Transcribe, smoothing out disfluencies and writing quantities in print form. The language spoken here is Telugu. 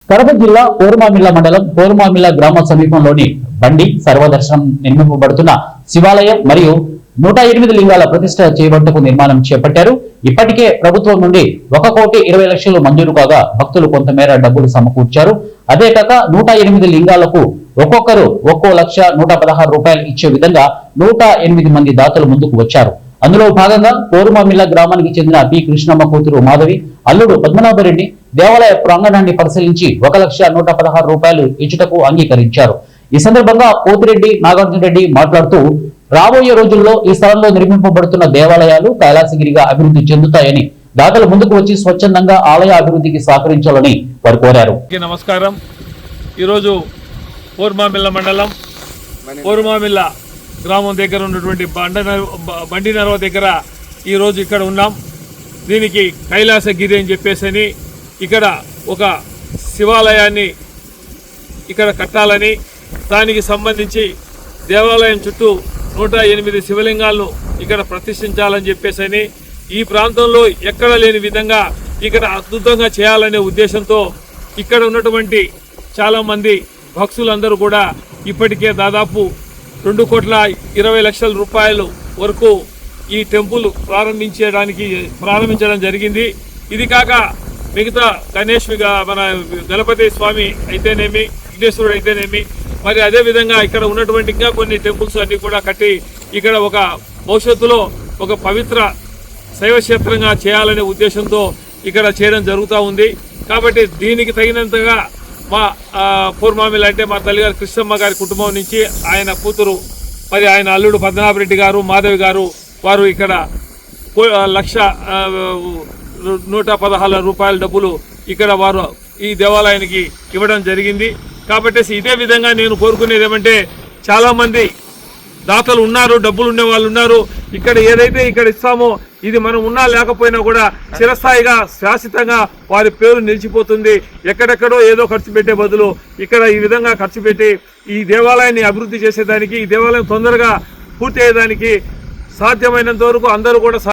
కడప జిల్లా పోరుమామిళ్ల మండలం పోరుమామిళ్ల గ్రామ సమీపంలోని బండి సర్వదర్శనం నిర్మింపబడుతున్న శివాలయం మరియు 108 లింగాల ప్రతిష్ట చేయబట్టుకు నిర్మాణం చేపట్టారు. ఇప్పటికే ప్రభుత్వం నుండి 1,20,00,000 మంజూరు కాగా భక్తులు కొంతమేర డబ్బులు సమకూర్చారు. అదే కాక 108 లింగాలకు ఒక్కొక్కరు 1,116 రూపాయలు ఇచ్చే విధంగా 108 మంది దాతలు ముందుకు వచ్చారు. అందులో భాగంగా పోరుమామిళ్ల గ్రామానికి చెందిన పి కృష్ణమ్మ కూతురు మాధవి, అల్లుడు పద్మనాభరెడ్డి దేవాలయ ప్రాంగణాన్ని పరిశీలించి 1,116 రూపాయలు ఇచ్చుటకు అంగీకరించారు. ఈ సందర్భంగా పోతిరెడ్డి నాగార్జున రెడ్డి మాట్లాడుతూ రాబోయే రోజుల్లో ఈ స్థలంలో నిర్మింపబడుతున్న దేవాలయాలు కైలాసగిరిగా అభివృద్ధి చెందుతాయని, దాతలు ముందుకు వచ్చి స్వచ్ఛందంగా ఆలయ అభివృద్ధికి సహకరించాలని వారు కోరారు. నమస్కారం. ఈరోజు పోరుమామిళ్ల మండలం పోరుమామిళ్ల గ్రామం దగ్గర ఉన్నటువంటి బండి నర్వ దగ్గర ఈరోజు ఇక్కడ ఉన్నాం. దీనికి కైలాసగిరి అని చెప్పేసి ఇక్కడ ఒక శివాలయాన్ని ఇక్కడ కట్టాలని, దానికి సంబంధించి దేవాలయం చుట్టూ 108 శివలింగాలను ఇక్కడ ప్రతిష్ఠించాలని చెప్పేసి ఈ ప్రాంతంలో ఎక్కడ లేని విధంగా ఇక్కడ అద్భుతంగా చేయాలనే ఉద్దేశంతో ఇక్కడ ఉన్నటువంటి చాలామంది భక్తులందరూ కూడా ఇప్పటికే దాదాపు 2,20,00,000 రూపాయలు వరకు ఈ టెంపుల్ ప్రారంభించడం జరిగింది. ఇది కాక మిగతా మన గణపతి స్వామి అయితేనేమి, విఘ్నేశ్వరుడు అయితేనేమి, మరి అదేవిధంగా ఇక్కడ ఉన్నటువంటి ఇంకా కొన్ని టెంపుల్స్ అన్ని కూడా కట్టి ఇక్కడ ఒక భవిష్యత్తులో ఒక పవిత్ర శైవక్షేత్రంగా చేయాలనే ఉద్దేశంతో ఇక్కడ చేయడం జరుగుతూ ఉంది. కాబట్టి దీనికి తగినంతగా మా పోరుమామిళ్ల అంటే మా తల్లిగారు కృష్ణమ్మ గారి కుటుంబం నుంచి ఆయన కూతురు మరి ఆయన అల్లుడు పద్మనాభరెడ్డి గారు, మాధవి గారు, వారు ఇక్కడ 1,116 రూపాయల డబ్బులు ఇక్కడ వారు ఈ దేవాలయానికి ఇవ్వడం జరిగింది. కాబట్టి ఇదే విధంగా నేను కోరుకునేది ఏమంటే, చాలామంది దాతలు ఉన్నారు, డబ్బులు ఉండే వాళ్ళు ఉన్నారు. ఇక్కడ ఏదైతే ఇక్కడ ఇస్తామో ఇది మనం ఉన్నా లేకపోయినా కూడా చిరస్థాయిగా శాశ్వతంగా వారి పేరు నిలిచిపోతుంది. ఎక్కడెక్కడో ఏదో ఖర్చు పెట్టే బదులు ఇక్కడ ఈ విధంగా ఖర్చు పెట్టి ఈ దేవాలయాన్ని అభివృద్ధి చేసేదానికి, ఈ దేవాలయం తొందరగా పూర్తి అయ్యేదానికి సాధ్యమైనంత వరకు అందరూ కూడా